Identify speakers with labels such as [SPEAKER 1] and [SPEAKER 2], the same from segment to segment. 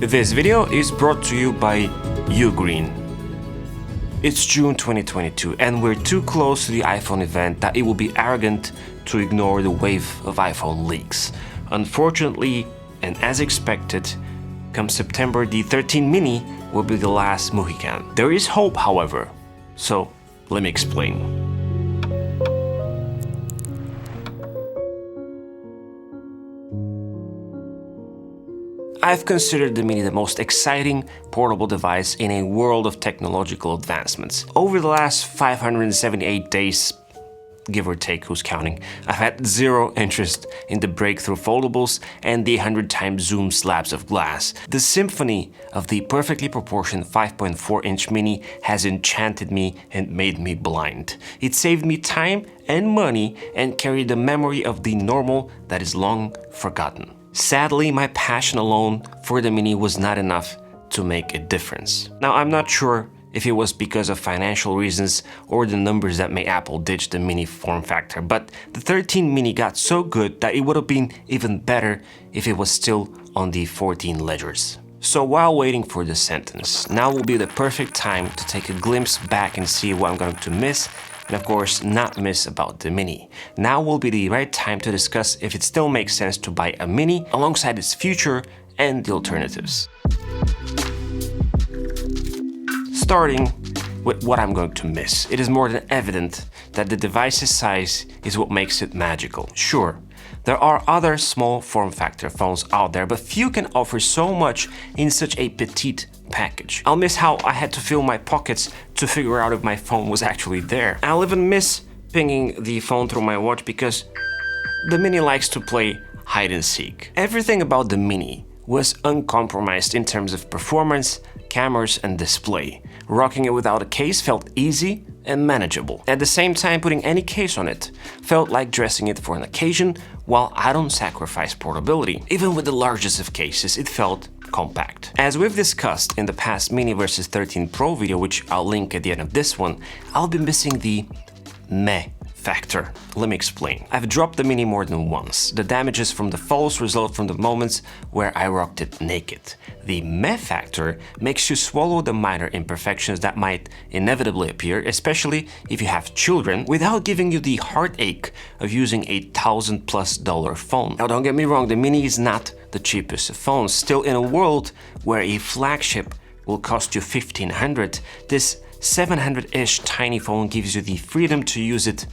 [SPEAKER 1] This video is brought to you by Ugreen. It's June 2022 and we're too close to the iPhone event that it would be arrogant to ignore the wave of iPhone leaks. Unfortunately, and as expected, come September, the 13 mini will be the last Mohican. There is hope, however, so let me explain. I've considered the Mini the most exciting portable device in a world of technological advancements. Over the last 578 days, give or take who's counting, I've had zero interest in the breakthrough foldables and the 100 times zoom slabs of glass. The symphony of the perfectly proportioned 5.4-inch Mini has enchanted me and made me blind. It saved me time and money and carried the memory of the normal that is long forgotten. Sadly, my passion alone for the Mini was not enough to make a difference. Now, I'm not sure if it was because of financial reasons or the numbers that made Apple ditch the Mini form factor, but the 13 Mini got so good that it would have been even better if it was still on the 14 ledgers. So while waiting for the sentence, now will be the perfect time to take a glimpse back and see what I'm going to miss, and of course not miss about the Mini. Now will be the right time to discuss if it still makes sense to buy a Mini alongside its future and the alternatives. Starting with what I'm going to miss. It is more than evident that the device's size is what makes it magical. Sure, there are other small form factor phones out there, but few can offer so much in such a petite package. I'll miss how I had to fill my pockets to figure out if my phone was actually there. I'll even miss pinging the phone through my watch because the Mini likes to play hide and seek. Everything about the Mini was uncompromised in terms of performance, cameras and display. Rocking it without a case felt easy and manageable. At the same time, putting any case on it felt like dressing it for an occasion, while I don't sacrifice portability. Even with the largest of cases, it felt compact. As we've discussed in the past Mini vs 13 Pro video, which I'll link at the end of this one, I'll be missing the meh factor. Let me explain. I've dropped the Mini more than once. The damages from the falls result from the moments where I rocked it naked. The meh factor makes you swallow the minor imperfections that might inevitably appear, especially if you have children, without giving you the heartache of using a $1,000+ phone. Now don't get me wrong, the Mini is not the cheapest of phones. Still, in a world where a flagship will cost you $1,500, this 700-ish tiny phone gives you the freedom to use it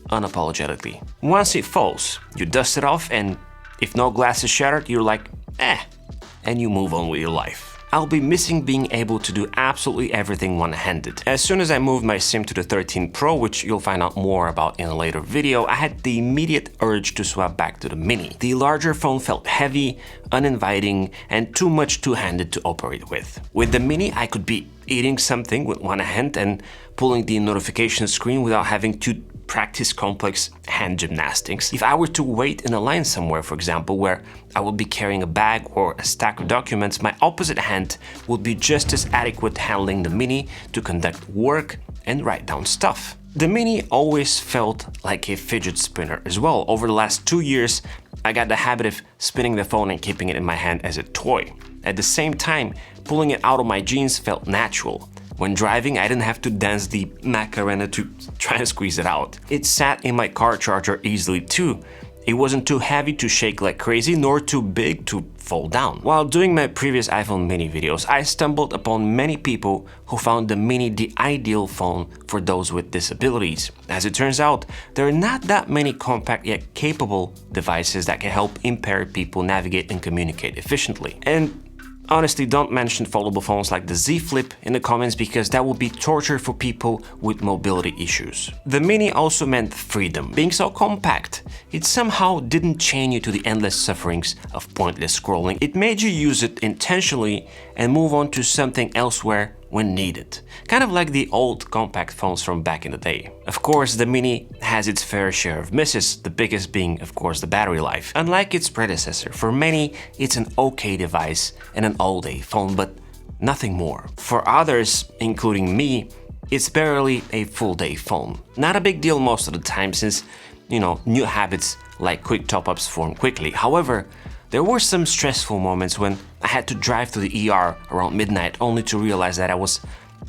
[SPEAKER 1] unapologetically. Once it falls, you dust it off and if no glass is shattered, you're like, and you move on with your life. I'll be missing being able to do absolutely everything one-handed. As soon as I moved my SIM to the 13 Pro, which you'll find out more about in a later video, I had the immediate urge to swap back to the Mini. The larger phone felt heavy, uninviting, and too much two-handed to operate with. With the Mini, I could be eating something with one hand and pulling the notification screen without having to practice complex hand gymnastics. If I were to wait in a line somewhere, for example, where I would be carrying a bag or a stack of documents, my opposite hand would be just as adequate handling the Mini to conduct work and write down stuff. The Mini always felt like a fidget spinner as well. Over the last 2 years, I got the habit of spinning the phone and keeping it in my hand as a toy. At the same time, pulling it out of my jeans felt natural. When driving, I didn't have to dance the Macarena to try and squeeze it out. It sat in my car charger easily too. It wasn't too heavy to shake like crazy, nor too big to fall down. While doing my previous iPhone Mini videos, I stumbled upon many people who found the Mini the ideal phone for those with disabilities. As it turns out, there are not that many compact yet capable devices that can help impaired people navigate and communicate efficiently. And honestly, don't mention foldable phones like the Z Flip in the comments because that would be torture for people with mobility issues. The Mini also meant freedom. Being so compact, it somehow didn't chain you to the endless sufferings of pointless scrolling. It made you use it intentionally and move on to something elsewhere when needed. Kind of like the old compact phones from back in the day. Of course, the Mini has its fair share of misses, the biggest being, of course, the battery life. Unlike its predecessor, for many, it's an okay device and an all-day phone, but nothing more. For others, including me, it's barely a full-day phone. Not a big deal most of the time since, new habits like quick top-ups form quickly. However, there were some stressful moments when I had to drive to the ER around midnight only to realize that I was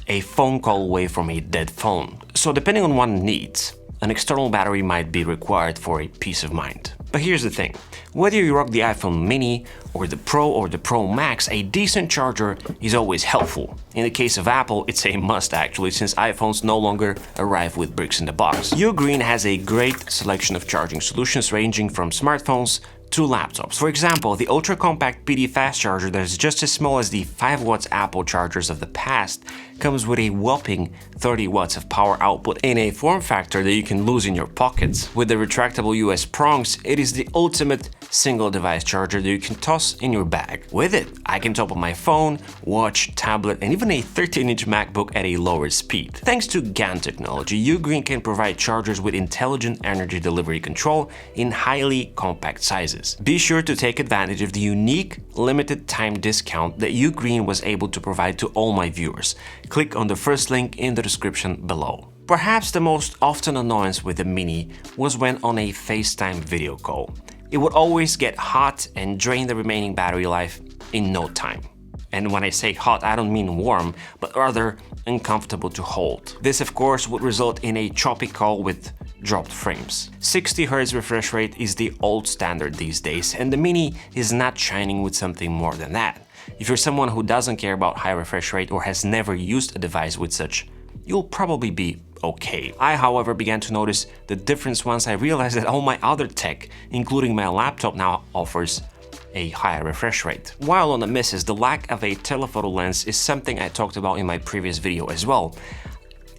[SPEAKER 1] a phone call away from a dead phone. So depending on one's needs, an external battery might be required for a peace of mind. But here's the thing, whether you rock the iPhone mini or the Pro Max, a decent charger is always helpful. In the case of Apple, it's a must actually, since iPhones no longer arrive with bricks in the box. Ugreen has a great selection of charging solutions ranging from smartphones to laptops. For example, the ultra-compact PD fast charger that is just as small as the 5 watts Apple chargers of the past comes with a whopping 30 watts of power output in a form factor that you can lose in your pockets. With the retractable US prongs, it is the ultimate single device charger that you can toss in your bag. With it, I can top up my phone, watch, tablet, and even a 13-inch MacBook at a lower speed. Thanks to GaN technology, Ugreen can provide chargers with intelligent energy delivery control in highly compact sizes. Be sure to take advantage of the unique limited time discount that Ugreen was able to provide to all my viewers. Click on the first link in the description below. Perhaps the most often annoyance with the Mini was when on a FaceTime video call. It would always get hot and drain the remaining battery life in no time. And when I say hot, I don't mean warm, but rather uncomfortable to hold. This, of course, would result in a choppy call with dropped frames. 60 Hz refresh rate is the old standard these days, and the Mini is not shining with something more than that. If you're someone who doesn't care about high refresh rate or has never used a device with such, you'll probably be okay. I, however, began to notice the difference once I realized that all my other tech, including my laptop, now offers a higher refresh rate. While on the misses, the lack of a telephoto lens is something I talked about in my previous video as well.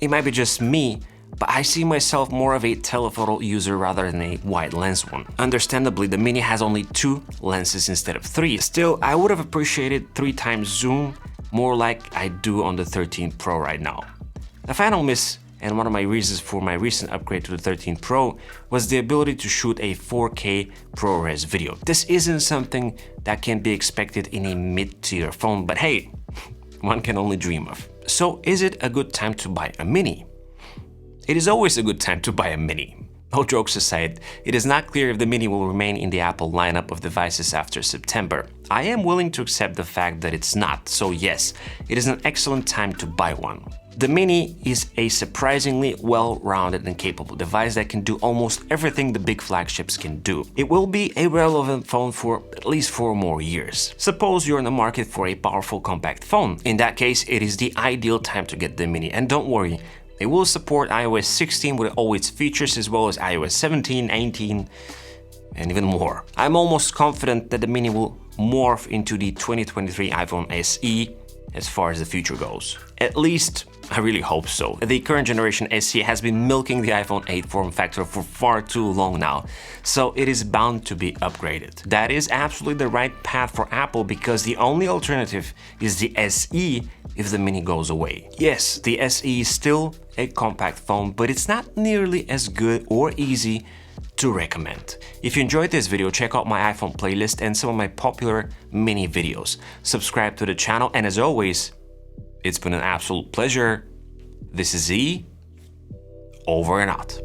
[SPEAKER 1] It might be just me, but I see myself more of a telephoto user rather than a wide lens one. Understandably, the Mini has only 2 lenses instead of 3. Still, I would have appreciated 3 times zoom, more like I do on the 13 Pro right now. A final miss, and one of my reasons for my recent upgrade to the 13 Pro, was the ability to shoot a 4K ProRes video. This isn't something that can be expected in a mid-tier phone, but hey, one can only dream of. So is it a good time to buy a Mini? It is always a good time to buy a Mini. No jokes aside, it is not clear if the Mini will remain in the Apple lineup of devices after September. I am willing to accept the fact that it's not, so yes, it is an excellent time to buy one. The Mini is a surprisingly well-rounded and capable device that can do almost everything the big flagships can do. It will be a relevant phone for at least 4 more years. Suppose you're in the market for a powerful compact phone. In that case, it is the ideal time to get the Mini, and don't worry, it will support iOS 16 with all its features as well as iOS 17, 19, and even more. I'm almost confident that the Mini will morph into the 2023 iPhone SE as far as the future goes. At least, I really hope so. The current generation SE has been milking the iPhone 8 form factor for far too long now, so it is bound to be upgraded. That is absolutely the right path for Apple because the only alternative is the SE if the Mini goes away. Yes, the SE is still a compact phone, but it's not nearly as good or easy to recommend. If you enjoyed this video, check out my iPhone playlist and some of my popular Mini videos. Subscribe to the channel, and as always, it's been an absolute pleasure. This is Z, over and out.